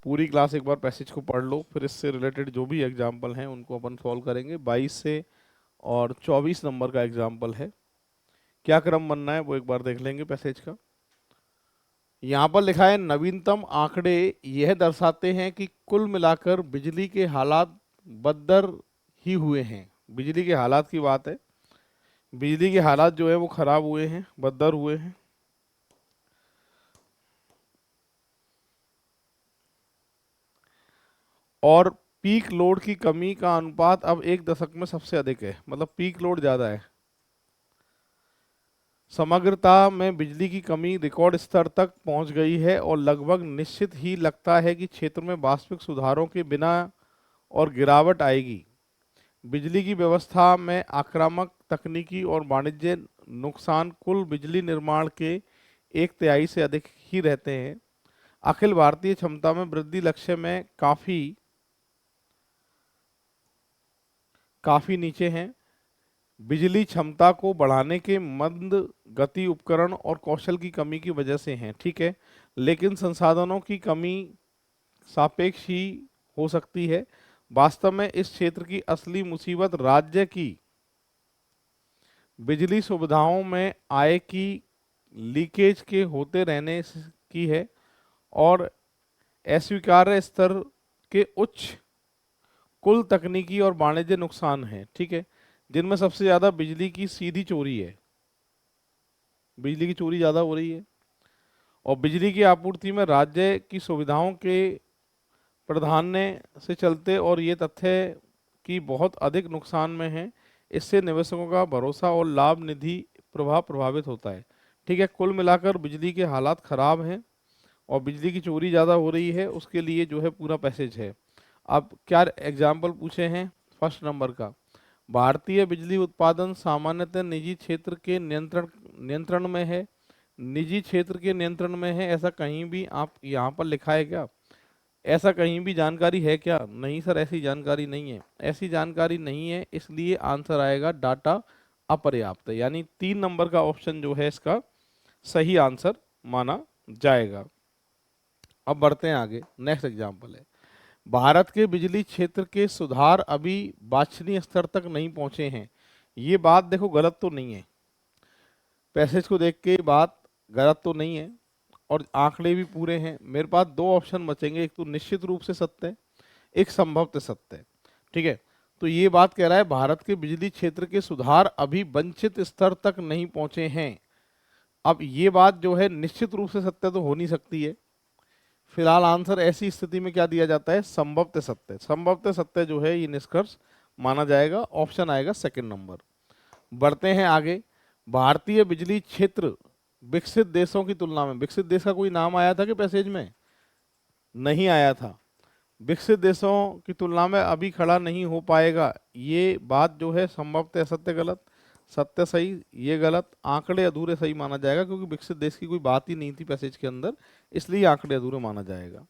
पूरी क्लास एक बार पैसेज को पढ़ लो, फिर इससे रिलेटेड जो भी एग्जाम्पल हैं उनको अपन सॉल्व करेंगे। 22 से और 24 नंबर का एग्जाम्पल है। क्या क्रम बनना है वो एक बार देख लेंगे पैसेज का। यहाँ पर लिखा है नवीनतम आंकड़े यह दर्शाते हैं कि कुल मिलाकर बिजली के हालात बदतर ही हुए हैं। बिजली के हालात की बात है, बिजली के हालात जो है वो खराब हुए हैं, बदतर हुए हैं। और पीक लोड की कमी का अनुपात अब 1 दशक में सबसे अधिक है, मतलब पीक लोड ज़्यादा है। समग्रता में बिजली की कमी रिकॉर्ड स्तर तक पहुंच गई है और लगभग निश्चित ही लगता है कि क्षेत्र में वास्तविक सुधारों के बिना और गिरावट आएगी। बिजली की व्यवस्था में आक्रामक तकनीकी और वाणिज्य नुकसान कुल बिजली निर्माण के 1/3 से अधिक ही रहते हैं। अखिल भारतीय क्षमता में वृद्धि लक्ष्य में काफी नीचे हैं। बिजली क्षमता को बढ़ाने के मंद गति उपकरण और कौशल की कमी की वजह से हैं, ठीक है, लेकिन संसाधनों की कमी सापेक्ष ही हो सकती है। वास्तव में इस क्षेत्र की असली मुसीबत राज्य की बिजली सुविधाओं में आय की लीकेज के होते रहने की है और अस्वीकार्य स्तर के उच्च कुल तकनीकी और वाणिज्य नुकसान हैं, ठीक है, जिनमें सबसे ज़्यादा बिजली की सीधी चोरी है। बिजली की चोरी ज़्यादा हो रही है और बिजली की आपूर्ति में राज्य की सुविधाओं के प्राधान्य से चलते और ये तथ्य कि बहुत अधिक नुकसान में है, इससे निवेशकों का भरोसा और लाभ निधि प्रभाव प्रभावित होता है, ठीक है। कुल मिलाकर बिजली के हालात खराब हैं और बिजली की चोरी ज़्यादा हो रही है, उसके लिए जो है पूरा पैसेज है। अब क्या एग्जाम्पल पूछे हैं, फर्स्ट नंबर का, भारतीय बिजली उत्पादन सामान्यतः निजी क्षेत्र के नियंत्रण में है। निजी क्षेत्र के नियंत्रण में है, ऐसा कहीं भी आप यहाँ पर लिखा है क्या? ऐसा कहीं भी जानकारी है क्या? नहीं सर, ऐसी जानकारी नहीं है, ऐसी जानकारी नहीं है, इसलिए आंसर आएगा डाटा अपर्याप्त, यानी 3 नंबर का ऑप्शन जो है इसका सही आंसर माना जाएगा। अब बढ़ते हैं आगे, नेक्स्ट एग्जाम्पल है, भारत के बिजली क्षेत्र के सुधार अभी वांछनीय स्तर तक नहीं पहुंचे हैं। ये बात देखो गलत तो नहीं है, पैसेज को देख के बात गलत तो नहीं है और आंकड़े भी पूरे हैं। मेरे पास 2 ऑप्शन बचेंगे, एक तो निश्चित रूप से सत्य है, एक संभवतः सत्य है, ठीक है। तो ये बात कह रहा है भारत के बिजली क्षेत्र के सुधार अभी वांछित स्तर तक नहीं पहुंचे हैं। अब ये बात जो है निश्चित रूप से सत्य तो हो नहीं सकती है, फिलहाल आंसर ऐसी स्थिति में क्या दिया जाता है, संभवतः सत्य। संभवतः सत्य जो है ये निष्कर्ष माना जाएगा, ऑप्शन आएगा सेकंड नंबर। बढ़ते हैं आगे, भारतीय बिजली क्षेत्र विकसित देशों की तुलना में, विकसित देश का कोई नाम आया था कि पैसेज में? नहीं आया था। विकसित देशों की तुलना में अभी खड़ा नहीं हो पाएगा, ये बात जो है संभवतः सत्य गलत, सत्य सही, ये गलत, आंकड़े अधूरे सही माना जाएगा, क्योंकि विकसित देश की कोई बात ही नहीं थी पैसेज के अंदर, इसलिए आंकड़े अधूरे माना जाएगा।